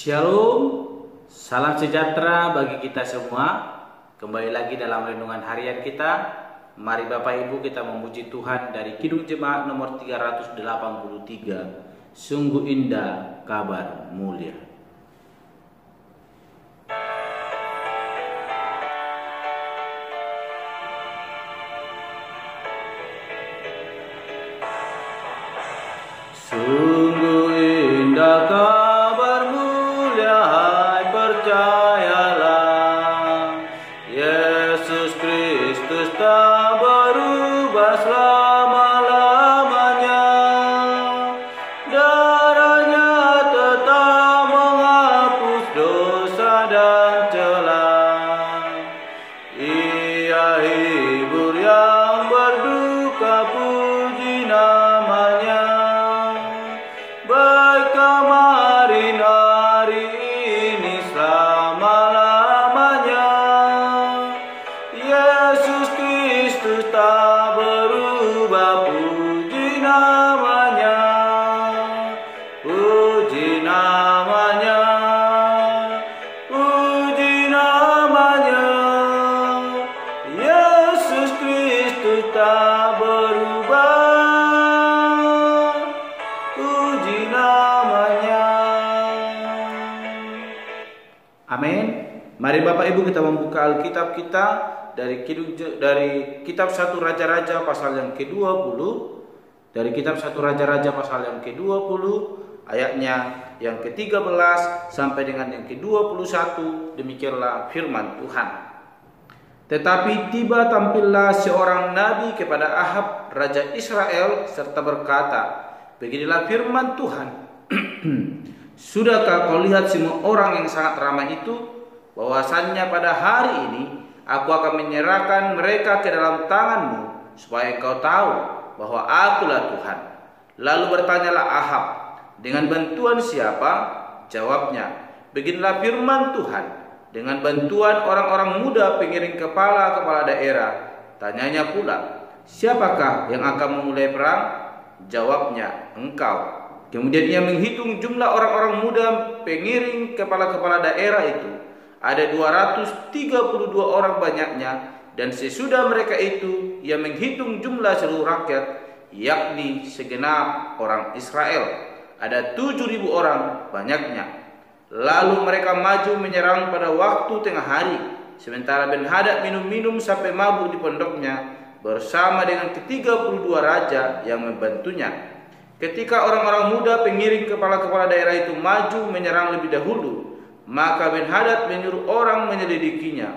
Shalom, salam sejahtera bagi kita semua. Kembali lagi dalam renungan harian kita. Mari Bapak Ibu kita memuji Tuhan dari Kidung Jemaat nomor 383. Sungguh indah kabar mulia. Sungguh indah kabar mulia, hai percayalah, Yesus Kristus tak berubah selama-lamanya. Darahnya tetap menghapus dosa dan celah. Ia hibur yang berduka, puji namanya. Baik kemarin, hari ini, selama-lamanya. Yesus Kristus tak berubah, puji namanya. Puji namanya. Puji namanya. Yesus Kristus tak berubah. Puji namanya. Amin. Mari Bapak Ibu kita membuka Alkitab kita dari kitab 1 Raja-Raja pasal yang ke-20. Dari kitab 1 Raja-Raja pasal yang ke-20 ayatnya yang ke-13 sampai dengan yang ke-21. Demikianlah firman Tuhan. Tetapi tiba tampillah seorang nabi kepada Ahab raja Israel serta berkata, beginilah firman Tuhan. Sudahkah kau lihat semua orang yang sangat ramai itu, bahwasannya pada hari ini aku akan menyerahkan mereka ke dalam tanganmu, supaya engkau tahu bahwa akulah Tuhan. Lalu bertanyalah Ahab, dengan bantuan siapa? Jawabnya, beginilah firman Tuhan, dengan bantuan orang-orang muda pengiring kepala daerah. Tanyanya pula, siapakah yang akan memulai perang? Jawabnya, engkau. Kemudian ia menghitung jumlah orang-orang muda pengiring kepala daerah itu. Ada 232 orang banyaknya. Dan sesudah mereka itu ia menghitung jumlah seluruh rakyat, yakni segenap orang Israel. Ada 7.000 orang banyaknya. Lalu mereka maju menyerang pada waktu tengah hari, sementara Ben-Hadad minum-minum sampai mabuk di pondoknya bersama dengan ke-32 raja yang membantunya. Ketika orang-orang muda pengiring kepala daerah itu maju menyerang lebih dahulu, maka Ben-Hadad menyuruh orang menyelidikinya,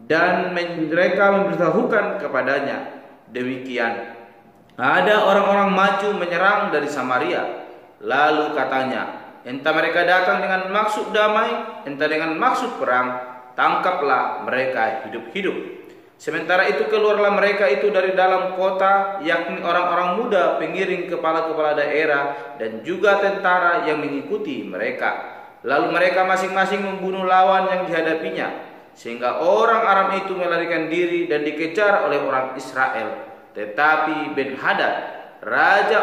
dan mereka memberitahukan kepadanya, demikian, ada orang-orang maju menyerang dari Samaria. Lalu katanya, entah mereka datang dengan maksud damai, entah dengan maksud perang, tangkaplah mereka hidup-hidup. Sementara itu keluarlah mereka itu dari dalam kota, yakni orang-orang muda pengiring kepala daerah dan juga tentara yang mengikuti mereka. Lalu mereka masing-masing membunuh lawan yang dihadapinya, sehingga orang Aram itu melarikan diri dan dikejar oleh orang Israel. Tetapi Ben-Hadad, raja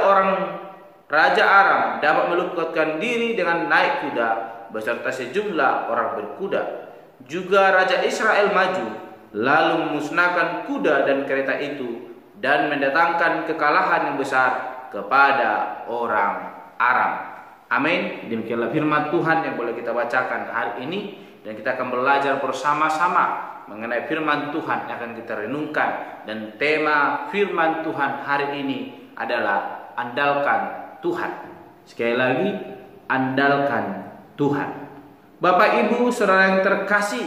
Aram, dapat meluputkan diri dengan naik kuda beserta sejumlah orang berkuda. Juga raja Israel maju, lalu memusnahkan kuda dan kereta itu, dan mendatangkan kekalahan yang besar kepada orang Aram. Amin. Demikianlah firman Tuhan yang boleh kita bacakan hari ini, dan kita akan belajar bersama-sama mengenai firman Tuhan yang akan kita renungkan. Dan tema firman Tuhan hari ini adalah andalkan Tuhan. Sekali lagi, andalkan Tuhan. Bapak Ibu saudara yang terkasih,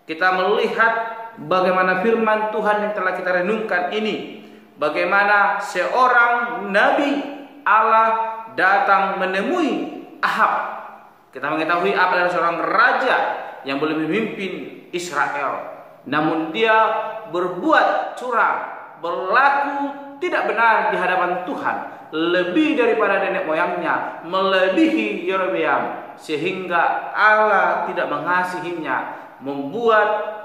kita melihat bagaimana firman Tuhan yang telah kita renungkan ini, bagaimana seorang nabi Allah datang menemui Ahab. Kita mengetahui Ahab adalah seorang raja yang boleh memimpin Israel, namun dia berbuat curang, berlaku tidak benar di hadapan Tuhan, lebih daripada nenek moyangnya, melebihi Yerobeam, sehingga Allah tidak mengasihinya, membuat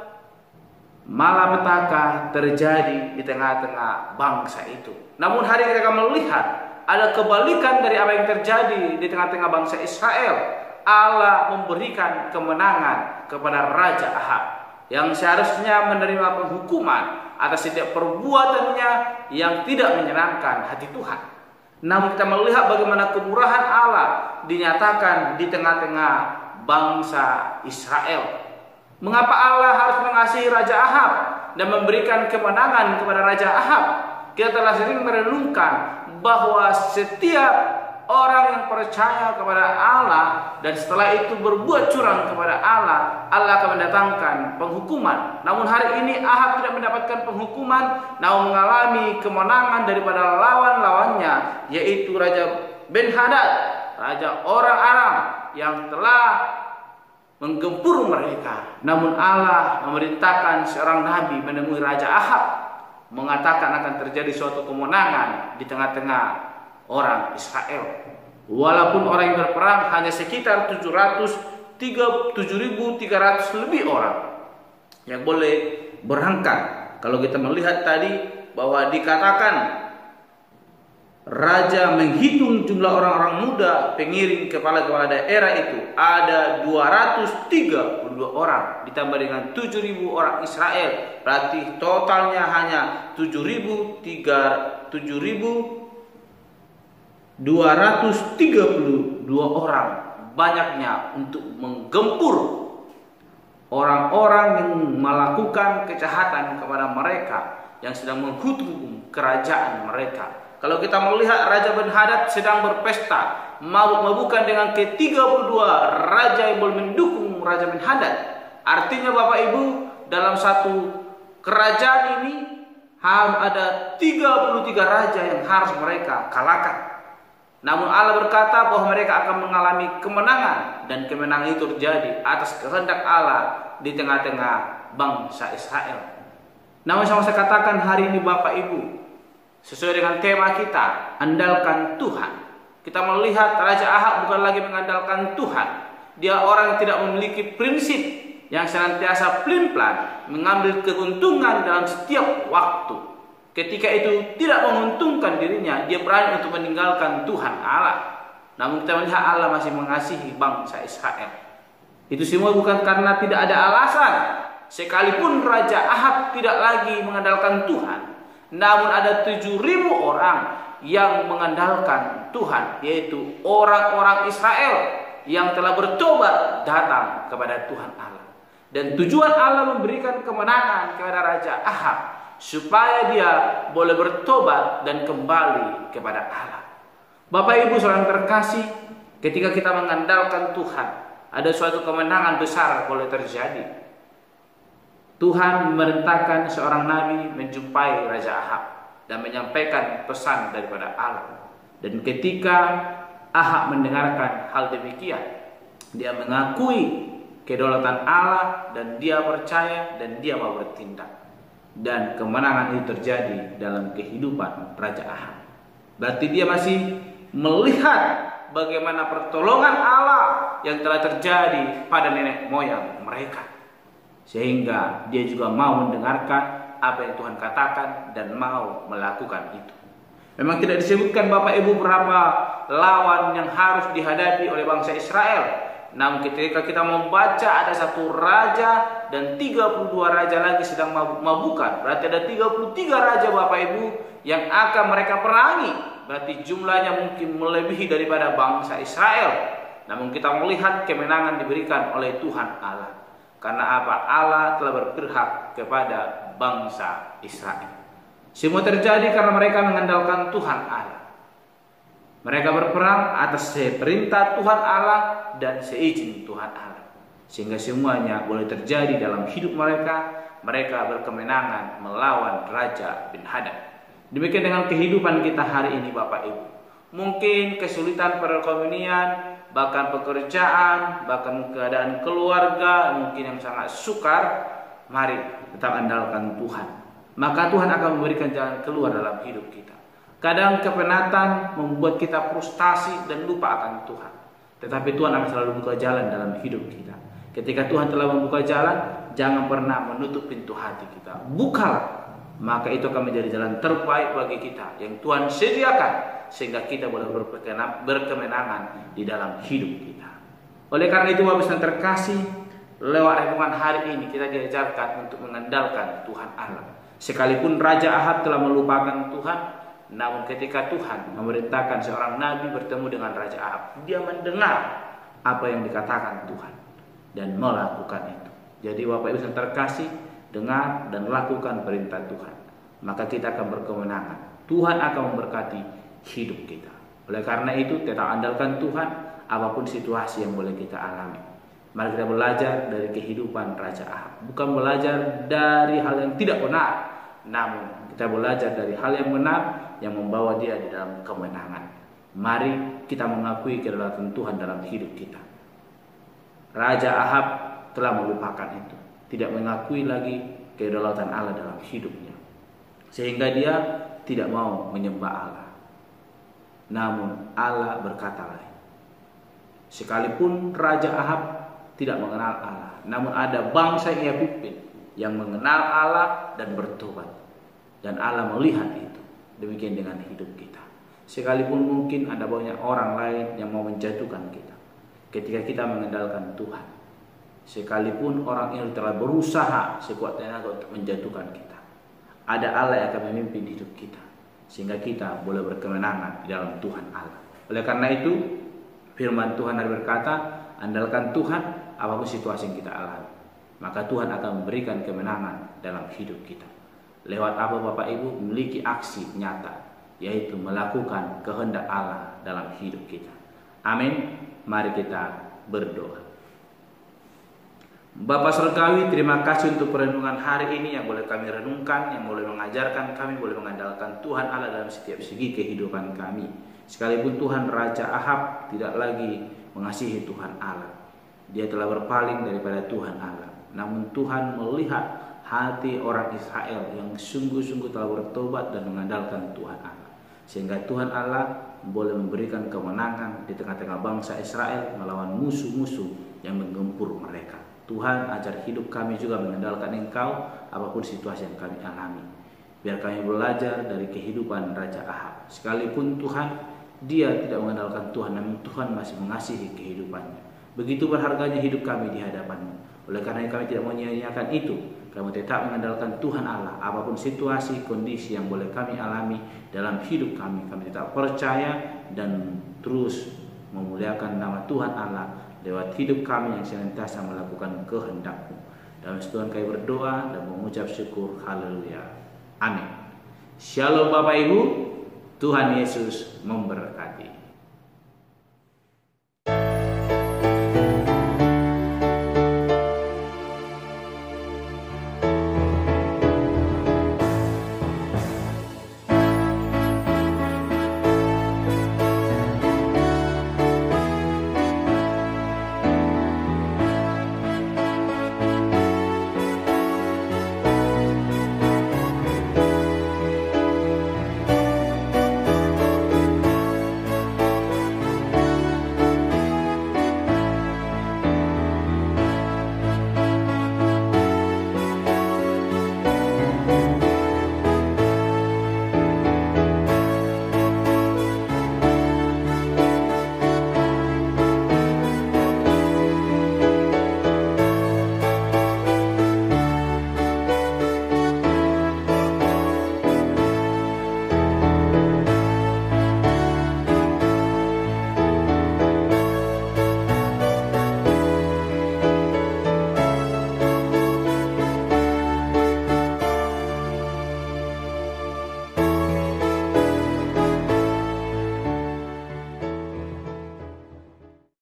malapetaka terjadi di tengah-tengah bangsa itu. Namun hari ini kita akan melihat ada kebalikan dari apa yang terjadi di tengah-tengah bangsa Israel. Allah memberikan kemenangan kepada Raja Ahab yang seharusnya menerima penghukuman atas setiap perbuatannya yang tidak menyenangkan hati Tuhan. Namun kita melihat bagaimana kemurahan Allah dinyatakan di tengah-tengah bangsa Israel. Mengapa Allah harus mengasihi Raja Ahab dan memberikan kemenangan kepada Raja Ahab? Kita telah sering merenungkan bahwa setiap orang yang percaya kepada Allah dan setelah itu berbuat curang kepada Allah, Allah akan mendatangkan penghukuman. Namun hari ini Ahab tidak mendapatkan penghukuman, namun mengalami kemenangan daripada lawan-lawannya, yaitu Raja Ben-Hadad, raja orang Aram yang telah menggempur mereka. Namun Allah memerintahkan seorang nabi menemui Raja Ahab, mengatakan akan terjadi suatu kemenangan di tengah-tengah orang Israel. Walaupun orang yang berperang hanya sekitar 7.300 lebih orang yang boleh berangkat. Kalau kita melihat tadi bahwa dikatakan Raja menghitung jumlah orang-orang muda pengiring kepala daerah itu ada 232 orang ditambah dengan 7.000 orang Israel, berarti totalnya hanya 7.232 orang. Banyaknya untuk menggempur orang-orang yang melakukan kejahatan kepada mereka yang sedang menghukum kerajaan mereka. Kalau kita melihat Raja Ben-Hadad sedang berpesta, mabuk-mabukan dengan ke-32 raja yang boleh mendukung Raja Ben-Hadad. Artinya Bapak Ibu, dalam satu kerajaan ini harus ada 33 raja yang harus mereka kalahkan. Namun Allah berkata bahwa mereka akan mengalami kemenangan, dan kemenangan itu terjadi atas kehendak Allah di tengah-tengah bangsa Israel. Namun saya katakan hari ini Bapak Ibu, sesuai dengan tema kita, andalkan Tuhan. Kita melihat Raja Ahab bukan lagi mengandalkan Tuhan. Dia orang yang tidak memiliki prinsip, yang senantiasa pelin-pelan mengambil keuntungan dalam setiap waktu. Ketika itu tidak menguntungkan dirinya, dia berani untuk meninggalkan Tuhan Allah. Namun kita melihat Allah masih mengasihi bangsa Israel. Itu semua bukan karena tidak ada alasan. Sekalipun Raja Ahab tidak lagi mengandalkan Tuhan, namun ada 7.000 orang yang mengandalkan Tuhan, yaitu orang-orang Israel yang telah bertobat datang kepada Tuhan Allah. Dan tujuan Allah memberikan kemenangan kepada Raja Ahab supaya dia boleh bertobat dan kembali kepada Allah. Bapak Ibu saudara terkasih, ketika kita mengandalkan Tuhan, ada suatu kemenangan besar boleh terjadi. Tuhan memerintahkan seorang nabi menjumpai Raja Ahab dan menyampaikan pesan daripada Allah. Dan ketika Ahab mendengarkan hal demikian, dia mengakui kedaulatan Allah dan dia percaya dan dia mau bertindak. Dan kemenangan itu terjadi dalam kehidupan Raja Ahab. Berarti dia masih melihat bagaimana pertolongan Allah yang telah terjadi pada nenek moyang mereka. Sehingga dia juga mau mendengarkan apa yang Tuhan katakan dan mau melakukan itu. Memang tidak disebutkan Bapak Ibu berapa lawan yang harus dihadapi oleh bangsa Israel. Namun ketika kita membaca ada satu raja dan 32 raja lagi sedang mabuk-mabukan. Berarti ada 33 raja Bapak Ibu yang akan mereka perangi. Berarti jumlahnya mungkin melebihi daripada bangsa Israel. Namun kita melihat kemenangan diberikan oleh Tuhan Allah. Karena apa? Allah telah berpihak kepada bangsa Israel. Semua terjadi karena mereka mengandalkan Tuhan Allah. Mereka berperang atas perintah Tuhan Allah dan seizin Tuhan Allah. Sehingga semuanya boleh terjadi dalam hidup mereka. Mereka berkemenangan melawan Raja Ben-Hadad. Demikian dengan kehidupan kita hari ini Bapak Ibu. Mungkin kesulitan perekonomian, bahkan pekerjaan, bahkan keadaan keluarga mungkin yang sangat sukar. Mari tetap andalkan Tuhan. Maka Tuhan akan memberikan jalan keluar dalam hidup kita. Kadang kepenatan membuat kita frustasi dan lupa akan Tuhan. Tetapi Tuhan akan selalu membuka jalan dalam hidup kita. Ketika Tuhan telah membuka jalan, jangan pernah menutup pintu hati kita. Bukalah. Maka itu akan menjadi jalan terbaik bagi kita yang Tuhan sediakan, sehingga kita boleh berkemenangan di dalam hidup kita. Oleh karena itu Bapak yang terkasih, lewat renungan hari ini kita diajarkan untuk mengandalkan Tuhan Allah. Sekalipun Raja Ahab telah melupakan Tuhan, namun ketika Tuhan memerintahkan seorang nabi bertemu dengan Raja Ahab, dia mendengar apa yang dikatakan Tuhan dan melakukan itu. Jadi Bapak Ibu yang terkasih, dengar dan lakukan perintah Tuhan, maka kita akan berkemenangan. Tuhan akan memberkati hidup kita. Oleh karena itu tetap andalkan Tuhan apapun situasi yang boleh kita alami. Mari kita belajar dari kehidupan Raja Ahab. Bukan belajar dari hal yang tidak benar, namun kita belajar dari hal yang benar yang membawa dia di dalam kemenangan. Mari kita mengakui kedaulatan Tuhan dalam hidup kita. Raja Ahab telah melupakan itu, tidak mengakui lagi kedaulatan Allah dalam hidupnya, sehingga dia tidak mau menyembah Allah. Namun Allah berkata lain. Sekalipun Raja Ahab tidak mengenal Allah, namun ada bangsa yang ia pimpin yang mengenal Allah dan bertobat, dan Allah melihat itu. Demikian dengan hidup kita. Sekalipun mungkin ada banyak orang lain yang mau menjatuhkan kita, ketika kita mengandalkan Tuhan, sekalipun orang ini telah berusaha sekuat tenaga untuk menjatuhkan kita, ada Allah yang akan memimpin hidup kita, sehingga kita boleh berkemenangan di dalam Tuhan Allah. Oleh karena itu firman Tuhan ada berkata, andalkan Tuhan apapun situasi yang kita alami, maka Tuhan akan memberikan kemenangan dalam hidup kita. Lewat apa Bapak Ibu? Memiliki aksi nyata, yaitu melakukan kehendak Allah dalam hidup kita. Amin. Mari kita berdoa. Bapa Surgawi, terima kasih untuk perenungan hari ini yang boleh kami renungkan, yang boleh mengajarkan kami, boleh mengandalkan Tuhan Allah dalam setiap segi kehidupan kami. Sekalipun Tuhan Raja Ahab tidak lagi mengasihi Tuhan Allah, dia telah berpaling daripada Tuhan Allah. Namun Tuhan melihat hati orang Israel yang sungguh-sungguh telah bertobat dan mengandalkan Tuhan Allah, sehingga Tuhan Allah boleh memberikan kemenangan di tengah-tengah bangsa Israel melawan musuh-musuh yang menggempur mereka. Tuhan, ajar hidup kami juga mengandalkan Engkau apapun situasi yang kami alami. Biar kami belajar dari kehidupan Raja Ahab. Sekalipun Tuhan, dia tidak mengandalkan Tuhan, namun Tuhan masih mengasihi kehidupannya. Begitu berharganya hidup kami di hadapan-Mu. Oleh karena kami tidak menyia-nyiakan itu, kami tetap mengandalkan Tuhan Allah. Apapun situasi, kondisi yang boleh kami alami dalam hidup kami, kami tetap percaya dan terus memuliakan nama Tuhan Allah lewat hidup kami yang senantiasa melakukan kehendak-Mu. Dalam Tuhan kami berdoa dan mengucap syukur. Haleluya. Amin. Shalom Bapak Ibu. Tuhan Yesus memberkati.